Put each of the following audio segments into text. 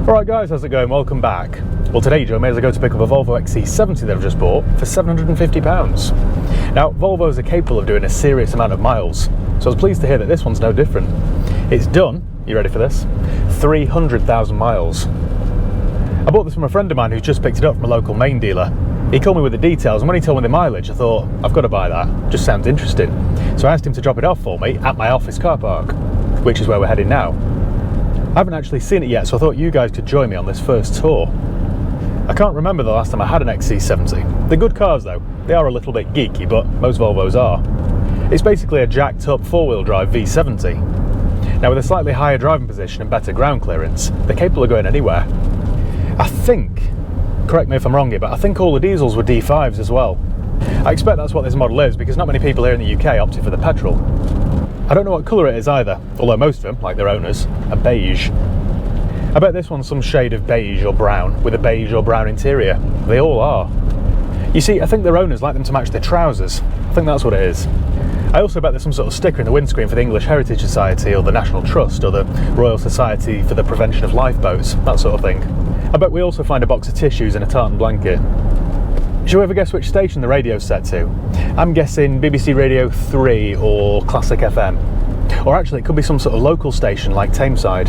Alright guys, how's it going? Welcome back. Well, today you join me as I go to pick up a Volvo XC70 that I've just bought for £750. Now, Volvos are capable of doing a serious amount of miles, so I was pleased to hear that this one's no different. It's done, you ready for this? 300,000 miles. I bought this from a friend of mine who's just picked it up from a local main dealer. He called me with the details, and when he told me the mileage, I thought, I've got to buy that. Just sounds interesting. So I asked him to drop it off for me at my office car park, which is where we're heading now. I haven't actually seen it yet, so I thought you guys could join me on this first tour. I can't remember the last time I had an XC70. They're good cars though. They are a little bit geeky, but most Volvos are. It's basically a jacked up four-wheel drive V70. Now with a slightly higher driving position and better ground clearance, they're capable of going anywhere. I think, correct me if I'm wrong here, but I think all the diesels were D5s as well. I expect that's what this model is because not many people here in the UK opted for the petrol. I don't know what colour it is either, although most of them, like their owners, are beige. I bet this one's some shade of beige or brown, with a beige or brown interior. They all are. You see, I think their owners like them to match their trousers. I think that's what it is. I also bet there's some sort of sticker in the windscreen for the English Heritage Society or the National Trust or the Royal Society for the Prevention of Lifeboats, that sort of thing. I bet we also find a box of tissues and a tartan blanket. Shall we ever guess which station the radio's set to? I'm guessing BBC Radio 3 or Classic FM. Or actually it could be some sort of local station like Tameside.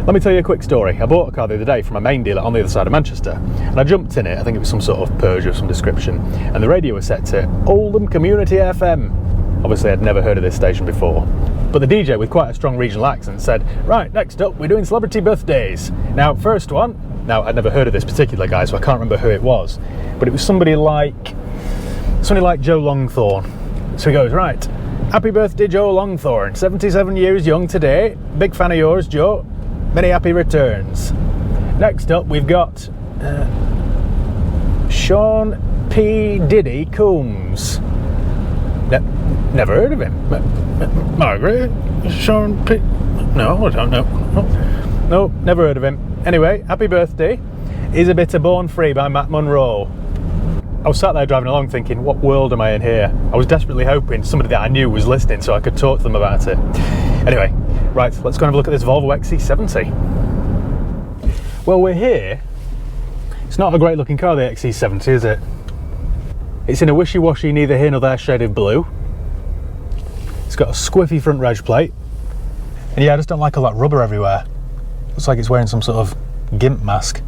Let me tell you a quick story. I bought a car the other day from a main dealer on the other side of Manchester, and I jumped in it. I think it was some sort of Peugeot of some description, and the radio was set to Oldham Community FM. Obviously I'd never heard of this station before. But the DJ, with quite a strong regional accent, said, "Right, next up we're doing celebrity birthdays. Now, first one," now I'd never heard of this particular guy, so I can't remember who it was, but it was somebody like Joe Longthorne. So he goes, "Right, happy birthday Joe Longthorne, 77 years young today. Big fan of yours, Joe. Many happy returns. Next up we've got Sean P. Diddy Coombs." Never heard of him. Margaret? Sean P. No, I don't know. No, never heard of him. Anyway, happy birthday. Is a Bit of Born Free by Matt Monro. I was sat there driving along thinking, what world am I in here? I was desperately hoping somebody that I knew was listening so I could talk to them about it. Anyway, right, let's go and have a look at this Volvo XC70. Well, we're here. It's not a great looking car, the XC70, is it? It's in a wishy-washy, neither here nor there shade of blue. It's got a squiffy front reg plate. And yeah, I just don't like all that rubber everywhere. Looks like it's wearing some sort of gimp mask.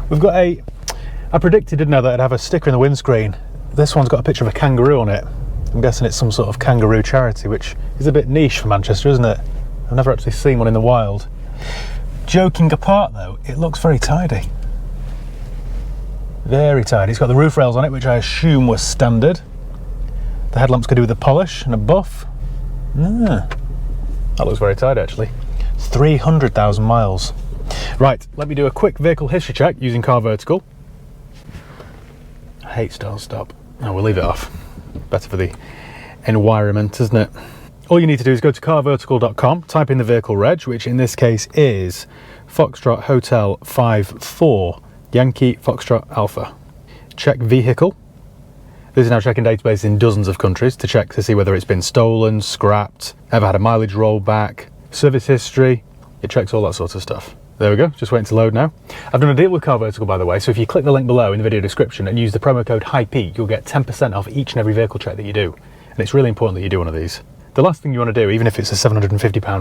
We've got I predicted, didn't I, that I'd have a sticker in the windscreen. This one's got a picture of a kangaroo on it. I'm guessing it's some sort of kangaroo charity, which is a bit niche for Manchester, isn't it? I've never actually seen one in the wild. Joking apart though, it looks very tidy. Very tidy. It's got the roof rails on it, which I assume were standard. The headlamps could do with a polish and a buff. That looks very tidy actually. 300,000 miles. Right, let me do a quick vehicle history check using Car Vertical. I hate start stop. Oh, we'll leave it off. Better for the environment, isn't it? All you need to do is go to carvertical.com, type in the vehicle reg, which in this case is Foxtrot Hotel 54 Yankee Foxtrot Alpha. Check vehicle. This is now checking database in dozens of countries to check to see whether it's been stolen, scrapped, ever had a mileage rollback, service history. It checks all that sort of stuff. There we go, just waiting to load now. I've done a deal with Car Vertical, by the way, so if you click the link below in the video description and use the promo code HIGHPEAK, you'll get 10% off each and every vehicle check that you do. And it's really important that you do one of these. The last thing you want to do, even if it's a £750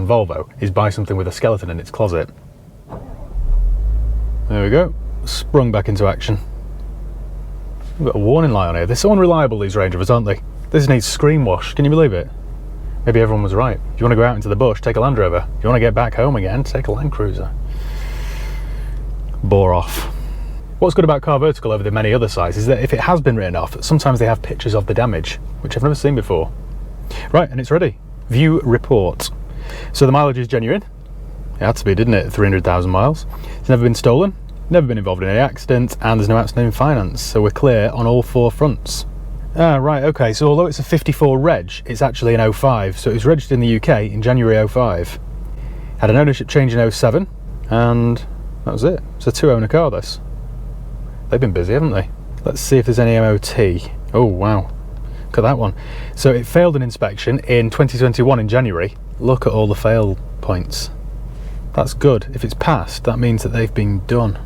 Volvo, is buy something with a skeleton in its closet. There we go, sprung back into action. We've got a warning light on here. They're so unreliable, these Range Rovers, aren't they? This needs screen wash, can you believe it? Maybe everyone was right. If you want to go out into the bush, take a Land Rover. If you want to get back home again, take a Land Cruiser. Bore off. What's good about Car Vertical over the many other sites is that if it has been written off, sometimes they have pictures of the damage, which I've never seen before. Right, and it's ready. View report. So the mileage is genuine. It had to be, didn't it? 300,000 miles. It's never been stolen, never been involved in any accident, and there's no outstanding finance, so we're clear on all four fronts. Ah, right, okay, so although it's a 54 reg, it's actually an 05, so it was registered in the UK in January 05. Had an ownership change in 07, and that was it. It's a two-owner car, this. They've been busy, haven't they? Let's see if there's any MOT. Oh, wow. Look at that one. So it failed an inspection in 2021 in January. Look at all the fail points. That's good. If it's passed, that means that they've been done.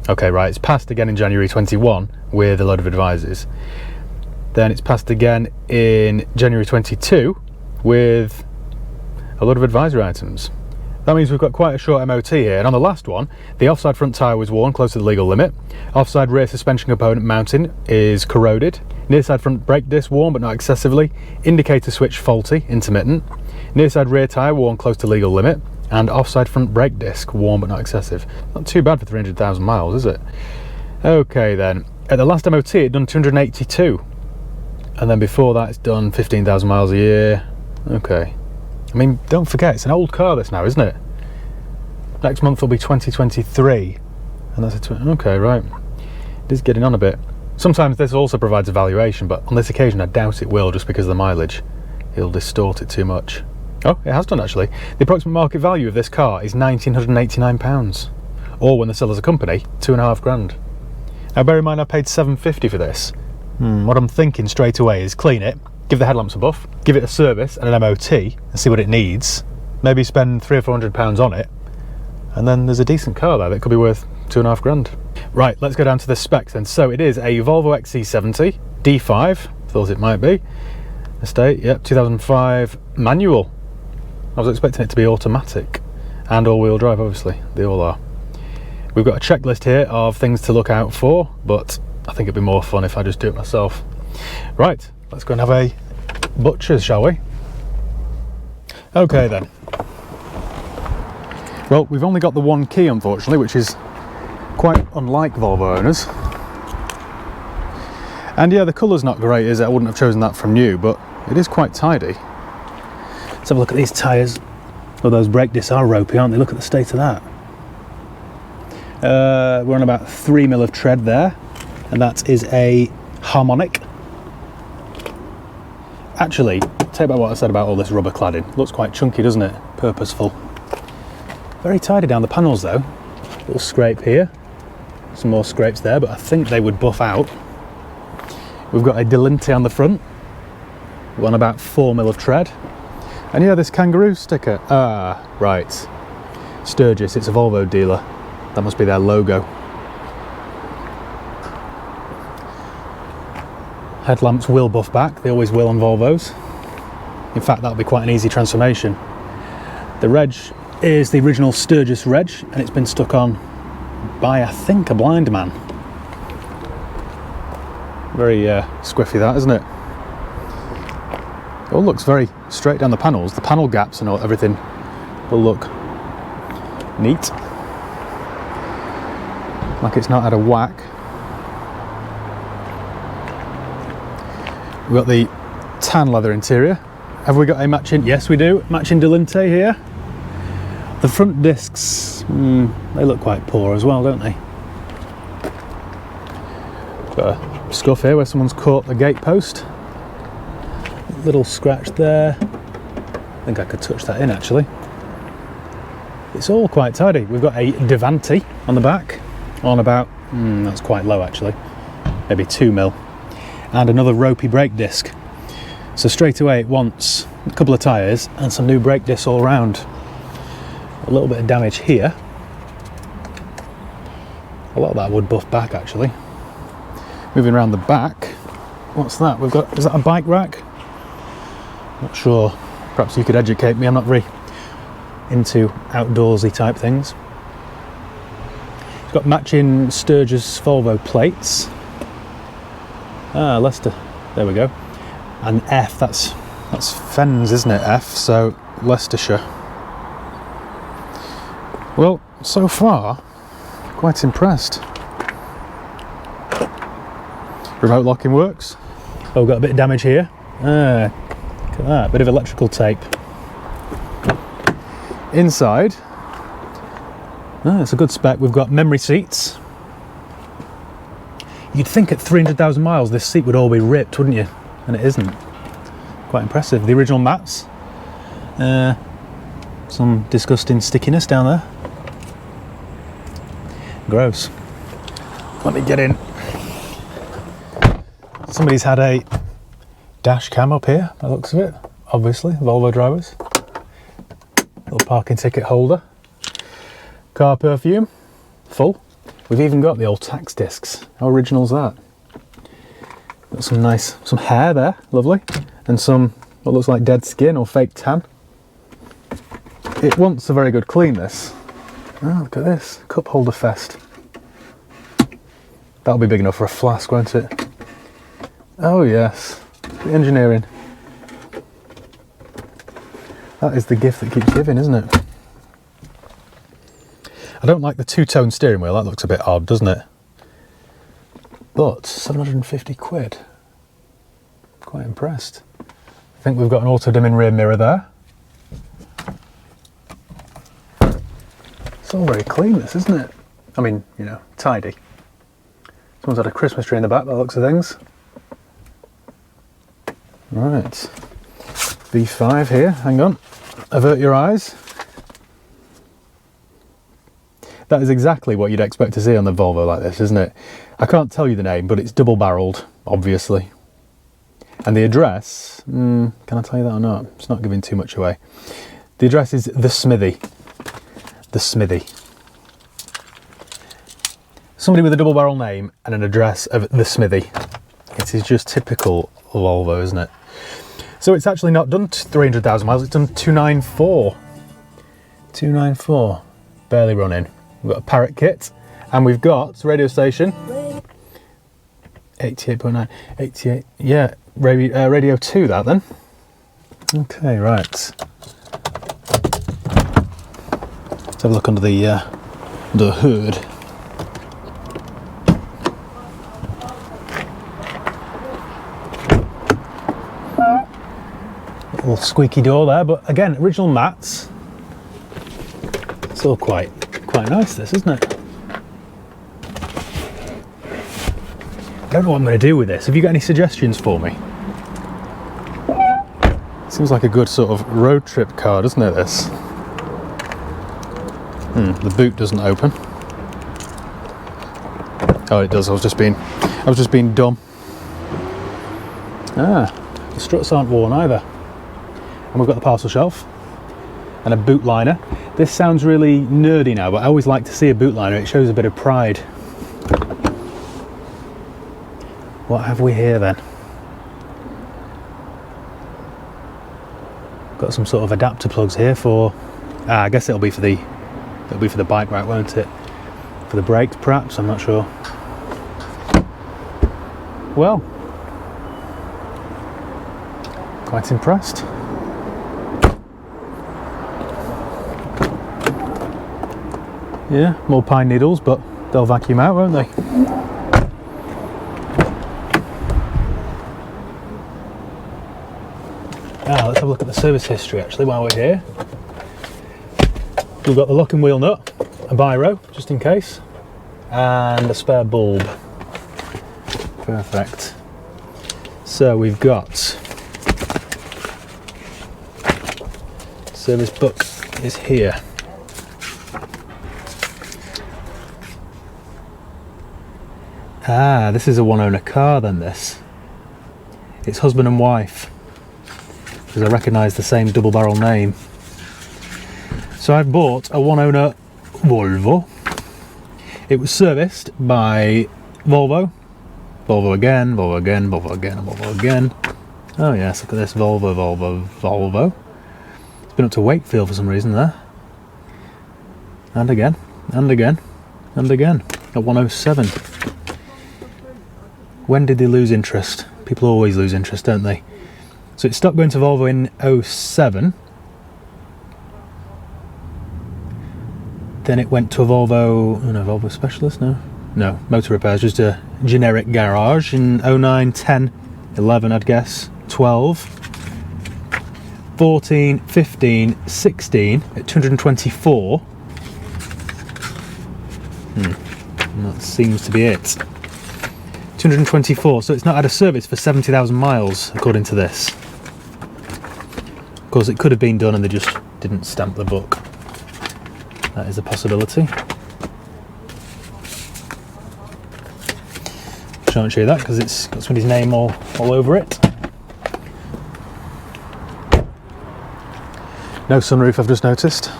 Okay, right, it's passed again in January 21 with a load of advisors. Then it's passed again in January 22 with a lot of advisory items. That means we've got quite a short MOT here, and on the last one, the offside front tyre was worn close to the legal limit, offside rear suspension component mounting is corroded, near side front brake disc worn but not excessively, indicator switch faulty, intermittent, near side rear tyre worn close to legal limit, and offside front brake disc worn but not excessive. Not too bad for 300,000 miles, is it? Okay then, at the last MOT it done 282, and then before that it's done 15,000 miles a year. Okay. I mean, don't forget, it's an old car this now, isn't it? Next month will be 2023, and that's okay, right. It is getting on a bit. Sometimes this also provides a valuation, but on this occasion I doubt it will, just because of the mileage. It'll distort it too much. Oh, it has done actually. The approximate market value of this car is £1,989, or when the seller's a company, £2,500. Now bear in mind I paid £750 for this. What I'm thinking straight away is clean it, give the headlamps a buff, give it a service and an MOT and see what it needs, maybe spend £300 or £400 on it, and then there's a decent car there that could be worth £2,500. Right, let's go down to the specs then. So it is a Volvo XC70 D5, thought it might be. Estate, yep, 2005 manual. I was expecting it to be automatic and all-wheel drive, obviously, they all are. We've got a checklist here of things to look out for, but I think it'd be more fun if I just do it myself. Right, let's go and have a butcher's, shall we? Okay then. Well, we've only got the one key, unfortunately, which is quite unlike Volvo owners. And yeah, the colour's not great, is it? I wouldn't have chosen that from new, but it is quite tidy. Let's have a look at these tyres. Oh, those brake discs are ropey, aren't they? Look at the state of that. We're on about 3 mil of tread there, and that is a harmonic. Actually, take back what I said about all this rubber cladding. Looks quite chunky, doesn't it? Purposeful. Very tidy down the panels though. Little scrape here, some more scrapes there, but I think they would buff out. We've got a Delinte on the front, on about 4 mil of tread. And yeah, this kangaroo sticker. Ah, right. Sturgis, it's a Volvo dealer. That must be their logo. Headlamps will buff back, they always will on Volvos. In fact, that'll be quite an easy transformation. The reg is the original Sturgis reg, and it's been stuck on by, I think, a blind man. Very squiffy that, isn't it? It all looks very straight down the panels. The panel gaps and all, everything will look neat. Like it's not had a whack. We've got the tan leather interior. Have we got a matching? Yes, we do. Matching Delinte here. The front discs, they look quite poor as well, don't they? Got a scuff here where someone's caught the gate post. Little scratch there. I think I could touch that in actually. It's all quite tidy. We've got a Davanti on the back, on about, that's quite low actually, maybe 2 mil. And another ropey brake disc. So straight away it wants a couple of tyres and some new brake discs all round. A little bit of damage here. A lot of that would buff back actually. Moving around the back, what's that? We've got, is that a bike rack? Not sure. Perhaps you could educate me, I'm not very into outdoorsy type things. It's got matching Sturgis Volvo plates. Ah, Leicester, there we go. And F, that's Fens, isn't it, F? So Leicestershire. Well, so far, quite impressed. Remote locking works. Oh, we've got a bit of damage here. Ah, look at that, bit of electrical tape. Inside, it's a good spec. We've got memory seats. You'd think at 300,000 miles this seat would all be ripped, wouldn't you? And it isn't. Quite impressive. The original mats. Some disgusting stickiness down there. Gross. Let me get in. Somebody's had a dash cam up here, by the looks of it. Obviously, Volvo drivers. Little parking ticket holder. car perfume, full. We've even got the old tax discs. How original's that? Got some hair there, lovely, and some what looks like dead skin or fake tan. It wants a very good clean, this. Oh, look at this, cup holder fest. That'll be big enough for a flask, won't it? Oh yes, the engineering. That is the gift that keeps giving, isn't it? I don't like the two-tone steering wheel, that looks a bit odd, doesn't it? But 750 quid. Quite impressed. I think we've got an auto-dimming rear mirror there. It's all very clean, this, isn't it? I mean, you know, tidy. Someone's had a Christmas tree in the back by the looks of things. Right. V5 here, hang on. Avert your eyes. That is exactly what you'd expect to see on the Volvo like this, isn't it? I can't tell you the name, but it's double-barrelled, obviously. And the address, can I tell you that or not? It's not giving too much away. The address is The Smithy. The Smithy. Somebody with a double-barrel name and an address of The Smithy. It is just typical Volvo, isn't it? So it's actually not done 300,000 miles, it's done 294. 294. Barely running. We've got a Parrot kit, and we've got radio station 88.9, 88, yeah, radio 2 that then. Okay, right. Let's have a look under the hood. Little squeaky door there, but again, original mats. Still quite nice, this, isn't it? I don't know what I'm going to do with this. Have you got any suggestions for me? Seems like a good sort of road trip car, doesn't it, this? The boot doesn't open. Oh, it does. I was just being dumb. Ah, the struts aren't worn either. And we've got the parcel shelf and a boot liner. This sounds really nerdy now, but I always like to see a boot liner. It shows a bit of pride. What have we here then? Got some sort of adapter plugs here for. I guess it'll be for the bike rack, won't it? For the brakes, perhaps. I'm not sure. Well, quite impressed. Yeah, more pine needles, but they'll vacuum out, won't they? Now, let's have a look at the service history actually while we're here. We've got the lock and wheel nut, a biro, just in case, and a spare bulb. Perfect. So we've got service book is here. Ah, this is a one-owner car then, this. It's husband and wife, because I recognise the same double-barrel name. So I've bought a one-owner Volvo. It was serviced by Volvo. Volvo again, Volvo again, Volvo again, Volvo again. Oh yes, look at this, Volvo, Volvo, Volvo. It's been up to Wakefield for some reason there. And again, and again, and again, at 107. When did they lose interest? People always lose interest, don't they? So it stopped going to Volvo in 07. Then it went to a Volvo, no, Volvo Specialist, no, motor repairs, just a generic garage in 09, 10, 11, I'd guess, 12, 14, 15, 16, at 224. And that seems to be it. 224, so it's not had a service for 70,000 miles, according to this. Of course, it could have been done and they just didn't stamp the book. That is a possibility. Shan't show you that because it's got somebody's name all over it. No sunroof, I've just noticed.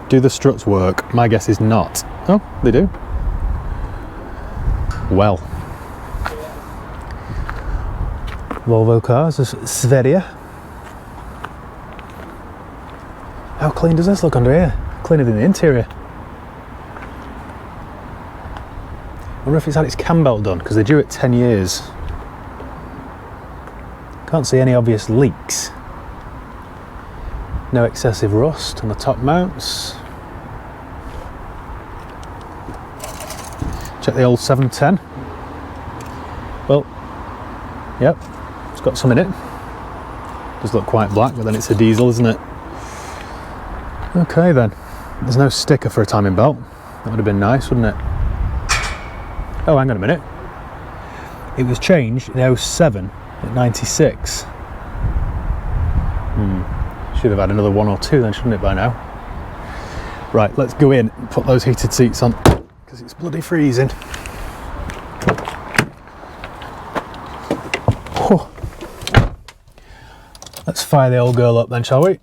Do the struts work? My guess is not. Oh, they do. Well. Volvo cars, this is Sverige. How clean does this look under here? Cleaner than the interior. I wonder if it's had its cam belt done, because they're due at 10 years. Can't see any obvious leaks. No excessive rust on the top mounts. Check the old 710. Well, yep, it's got some in it. Does look quite black, but then it's a diesel, isn't it? Okay then. There's no sticker for a timing belt. That would have been nice, wouldn't it? Oh, hang on a minute. It was changed in 07 at 96. Should have had another one or two then, shouldn't it, by now? Right, let's go in and put those heated seats on, because it's bloody freezing. Oh. Let's fire the old girl up then, shall we?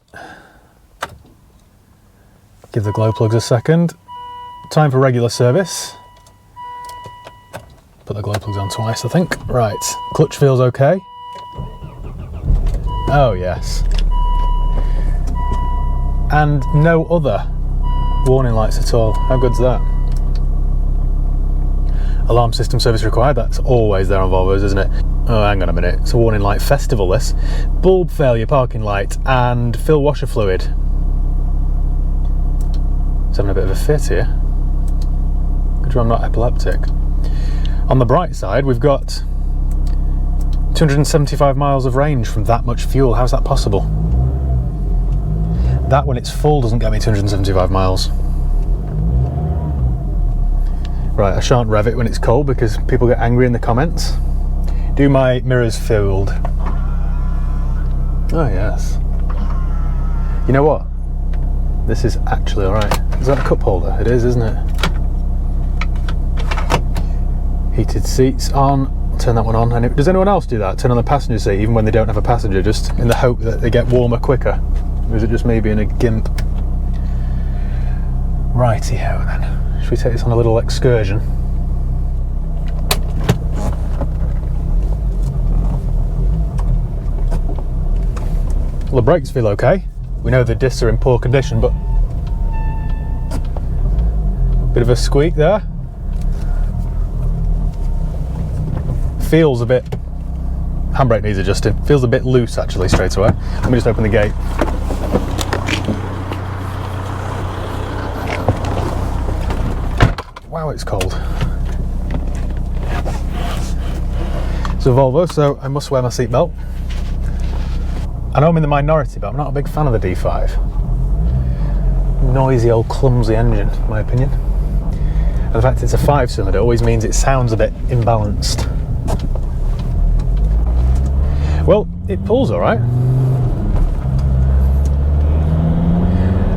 Give the glow plugs a second. Time for regular service. Put the glow plugs on twice, I think. Right, clutch feels okay. Oh yes. And no other warning lights at all. How good's that? Alarm system service required. That's always there on Volvos, isn't it? Oh, hang on a minute. It's a warning light festival, this. Bulb failure, parking light, and fill washer fluid. It's having a bit of a fit here. Good job I'm not epileptic. On the bright side, we've got 275 miles of range from that much fuel. How's that possible? That, when it's full, doesn't get me 275 miles. Right, I shan't rev it when it's cold because people get angry in the comments. Do my mirrors filled? Oh yes. You know what? This is actually alright. Is that a cup holder? It is, isn't it? Heated seats on. Turn that one on. And does anyone else do that? Turn on the passenger seat even when they don't have a passenger, just in the hope that they get warmer quicker? Or is it just me being a gimp? Righty-ho then. Should we take this on a little excursion? Well, the brakes feel okay. We know the discs are in poor condition, but bit of a squeak there. Feels a bit, handbrake needs adjusting. Feels a bit loose actually straight away. Let me just open the gate. Wow, it's cold. It's a Volvo, so I must wear my seatbelt. I know I'm in the minority, but I'm not a big fan of the D5. Noisy old clumsy engine, in my opinion. And the fact it's a 5-cylinder always means it sounds a bit imbalanced. Well, it pulls all right.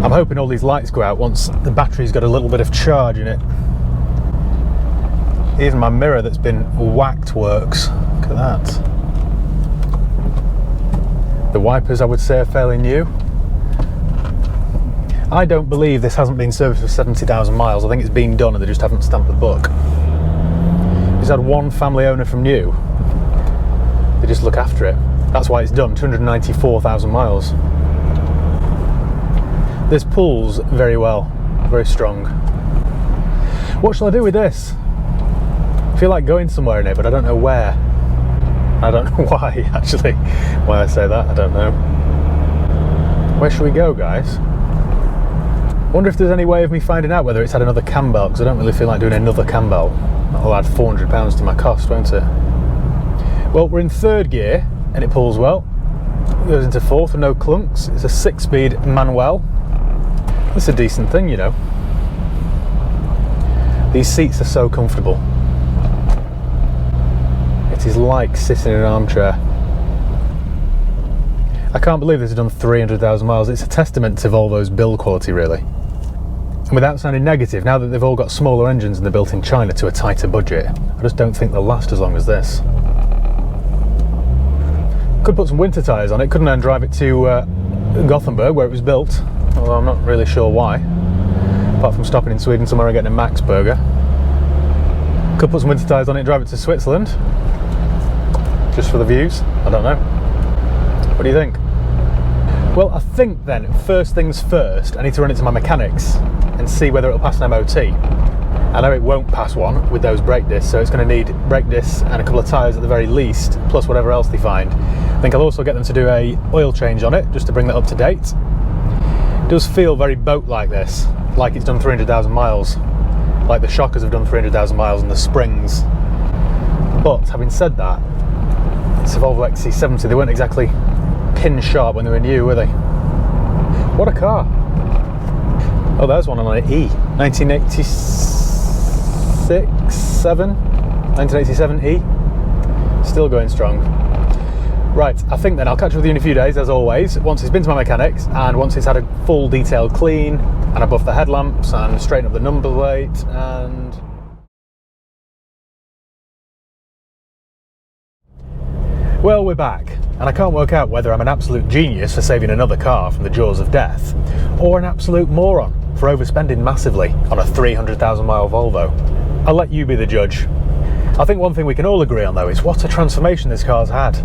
I'm hoping all these lights go out once the battery's got a little bit of charge in it. Even my mirror that's been whacked works. Look at that. The wipers, I would say, are fairly new. I don't believe this hasn't been serviced for 70,000 miles. I think it's been done and they just haven't stamped the book. It's had one family owner from new. They just look after it. That's why it's done, 294,000 miles. This pulls very well, very strong. What shall I do with this? I feel like going somewhere in it, but I don't know where. I don't know why, actually. Why I say that, I don't know. Where should we go, guys? I wonder if there's any way of me finding out whether it's had another cam belt, because I don't really feel like doing another cam belt. That'll add £400 to my cost, won't it? Well, we're in third gear, and it pulls well. It goes into fourth with no clunks. It's a 6-speed manual. It's a decent thing, you know. These seats are so comfortable. It is like sitting in an armchair. I can't believe this has done 300,000 miles. It's a testament to Volvo's build quality, really. And without sounding negative, now that they've all got smaller engines and they're built in China to a tighter budget, I just don't think they'll last as long as this. Could put some winter tyres on it, couldn't I, and drive it to Gothenburg, where it was built, although I'm not really sure why. apart from stopping in Sweden somewhere and getting a Max burger. Could put some winter tyres on it and drive it to Switzerland, just for the views. I don't know. What do you think? Well, I think then, first things first, I need to run it to my mechanics and see whether it'll pass an MOT. I know it won't pass one with those brake discs, so it's going to need brake discs and a couple of tyres at the very least, plus whatever else they find. I think I'll also get them to do a oil change on it, just to bring that up to date. It does feel very boat-like this, like it's done 300,000 miles, like the shockers have done 300,000 miles and the springs. But having said that, it's a Volvo XC70, they weren't exactly pin sharp when they were new, were they? What a car! Oh, there's one on an E, 1987 E, still going strong. Right, I think then I'll catch up with you in a few days, as always, once it's been to my mechanics and once it's had a full detailed clean and I buff the headlamps and straighten up the number plate and... Well, we're back, and I can't work out whether I'm an absolute genius for saving another car from the jaws of death, or an absolute moron for overspending massively on a 300,000 mile Volvo. I'll let you be the judge. I think one thing we can all agree on though is what a transformation this car's had.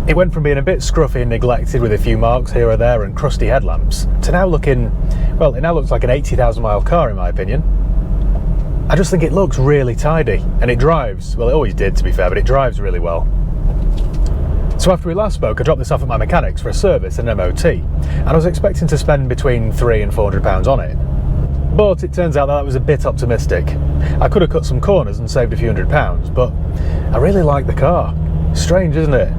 It went from being a bit scruffy and neglected with a few marks here or there and crusty headlamps, to now looking, well, it now looks like an 80,000 mile car in my opinion. I just think it looks really tidy, and it drives, well it always did to be fair, but it drives really well. So after we last spoke, I dropped this off at my mechanics for a service and MOT, and I was expecting to spend between £300 and £400 on it. But it turns out that was a bit optimistic. I could have cut some corners and saved a few £100, but I really like the car. Strange, isn't it?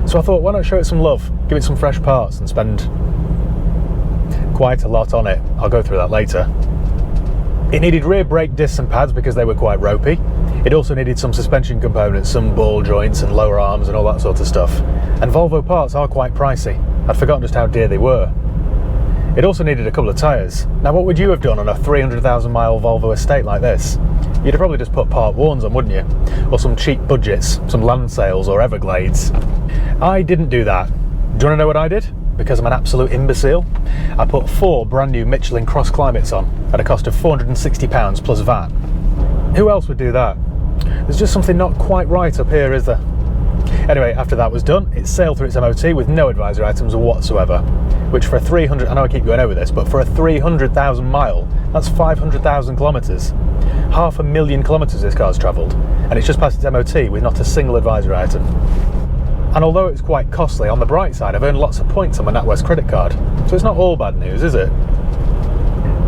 So I thought, why not show it some love, give it some fresh parts and spend quite a lot on it. I'll go through that later. It needed rear brake discs and pads because they were quite ropey. It also needed some suspension components, some ball joints and lower arms and all that sort of stuff. And Volvo parts are quite pricey. I'd forgotten just how dear they were. It also needed a couple of tyres. Now what would you have done on a 300,000 mile Volvo estate like this? You'd have probably just put part ones on, wouldn't you? Or some cheap budgets, some land sales or Everglades. I didn't do that. Do you want to know what I did? Because I'm an absolute imbecile. I put 4 brand new Michelin Cross Climates on at a cost of £460 plus VAT. Who else would do that? There's just something not quite right up here, is there? Anyway, after that was done, it sailed through its MOT with no advisory items whatsoever, which for a 300, I know I keep going over this, but for a 300,000 mile, that's 500,000 kilometres. 500,000 kilometres this car's travelled, and it's just passed its MOT with not a single advisory item. And although it's quite costly, on the bright side, I've earned lots of points on my NatWest credit card, so it's not all bad news, is it?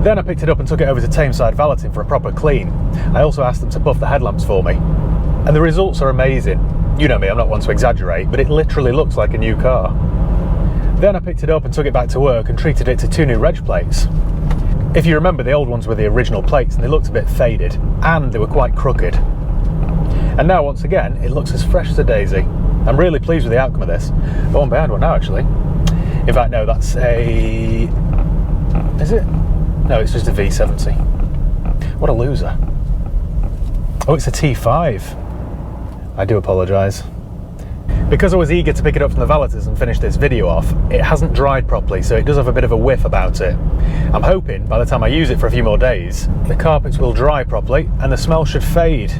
Then I picked it up and took it over to Tameside Valeting for a proper clean. I also asked them to buff the headlamps for me, and the results are amazing. You know me, I'm not one to exaggerate, but it literally looks like a new car. Then I picked it up and took it back to work and treated it to 2 new reg plates. If you remember, the old ones were the original plates and they looked a bit faded, and they were quite crooked. And now, once again, it looks as fresh as a daisy. I'm really pleased with the outcome of this. Oh, I'm behind one now, actually. In fact, no, that's a... Is it? No, it's just a V70. What a loser. Oh, it's a T5. I do apologise. Because I was eager to pick it up from the valeters and finish this video off, it hasn't dried properly, so it does have a bit of a whiff about it. I'm hoping, by the time I use it for a few more days, the carpets will dry properly and the smell should fade.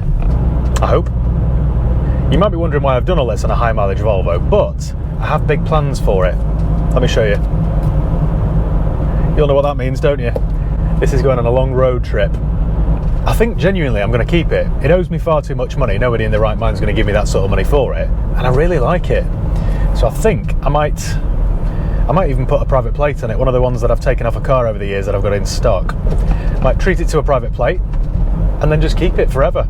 I hope. You might be wondering why I've done all this on a high mileage Volvo, but I have big plans for it. Let me show you. You'll know what that means, don't you? This is going on a long road trip. I think genuinely I'm going to keep it. It owes me far too much money. Nobody in their right mind is going to give me that sort of money for it, and I really like it. So I think I might even put a private plate on it, one of the ones that I've taken off a car over the years that I've got in stock. Might treat it to a private plate and then just keep it forever.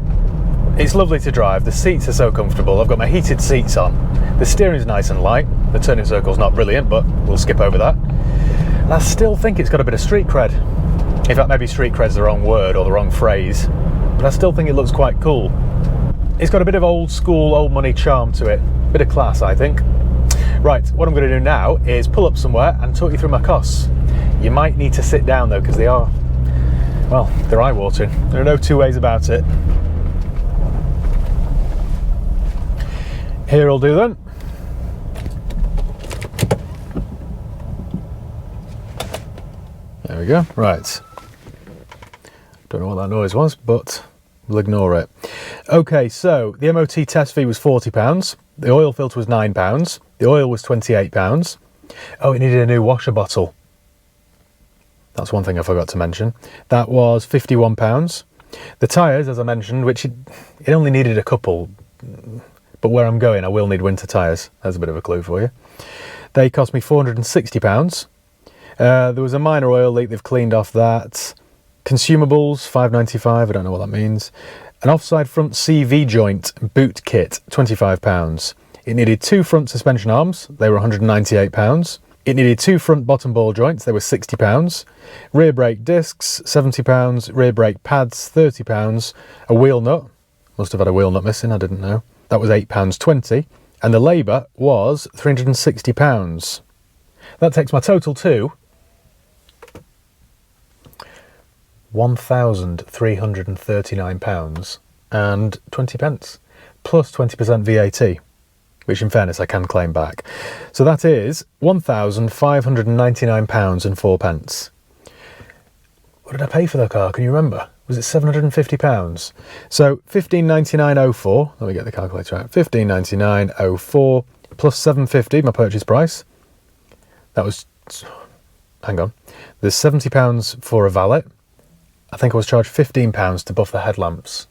It's lovely to drive, the seats are so comfortable, I've got my heated seats on, the steering's nice and light, the turning circle's not brilliant, but we'll skip over that. And I still think it's got a bit of street cred. In fact, maybe street cred's the wrong word or the wrong phrase, but I still think it looks quite cool. It's got a bit of old school, old money charm to it, bit of class, I think. Right, what I'm going to do now is pull up somewhere and talk you through my costs. You might need to sit down though, because they are, well, they're eye-watering. There are no two ways about it. Here will do then. There we go. Right. Don't know what that noise was, but we'll ignore it. Okay, so the MOT test fee was £40. The oil filter was £9. The oil was £28. Oh, it needed a new washer bottle. That's one thing I forgot to mention. That was £51. The tyres, as I mentioned, which it only needed a couple, but where I'm going I will need winter tyres. There's a bit of a clue for you. They cost me £460. There was a minor oil leak, they've cleaned off that. Consumables, £5.95, I don't know what that means. An offside front CV joint boot kit, £25. It needed 2 front suspension arms, they were £198. It needed 2 front bottom ball joints, they were £60. Rear brake discs, £70. Rear brake pads, £30. A wheel nut, must have had a wheel nut missing, I didn't know. That was £8.20. And the labour was £360. That takes my total to £1,339 and 20 pence, plus 20% VAT, which in fairness I can claim back. So that is £1,599 and 4 pence. What did I pay for the car? Can you remember? Was it £750? So £1599.04. Let me get the calculator out. £1599.04 plus £750, my purchase price. That was, hang on. There's £70 for a valet. I think I was charged £15 to buff the headlamps.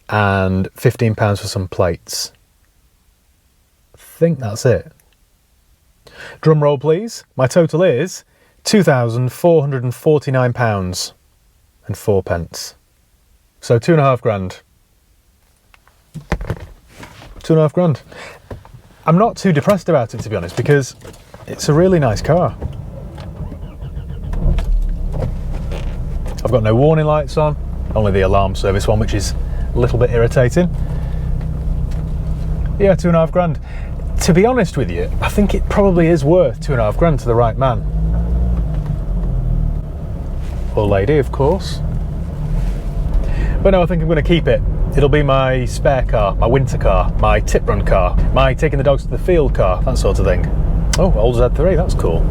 And £15 for some plates. I think that's it. Drum roll, please. My total is £2,449 and 4 pence. So £2.5 grand. £2.5 grand. I'm not too depressed about it, to be honest, because it's a really nice car. I've got no warning lights on, only the alarm service one, which is a little bit irritating. Yeah, £2.5 grand. To be honest with you, I think it probably is worth £2.5 grand to the right man. Or lady, of course. But no, I think I'm going to keep it. It'll be my spare car, my winter car, my tip run car, my taking the dogs to the field car, that sort of thing. Oh, old Z3, that's cool.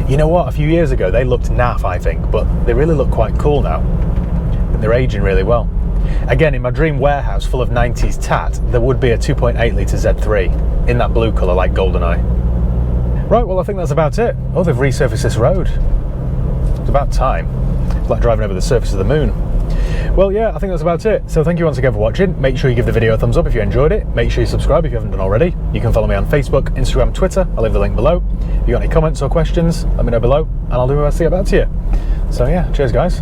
You know what, a few years ago they looked naff, I think, but they really look quite cool now. And they're aging really well. Again, in my dream warehouse full of 90s tat, there would be a 2.8 litre Z3 in that blue colour like GoldenEye. Right, well I think that's about it. Oh, they've resurfaced this road. It's about time. It's like driving over the surface of the moon. Well, yeah, I think that's about it. So thank you once again for watching. Make sure you give the video a thumbs up if you enjoyed it. Make sure you subscribe if you haven't done already. You can follow me on Facebook, Instagram, Twitter. I'll leave the link below. If you got any comments or questions, let me know below and I'll do my best to get back to you. So yeah, cheers guys.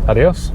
Adios.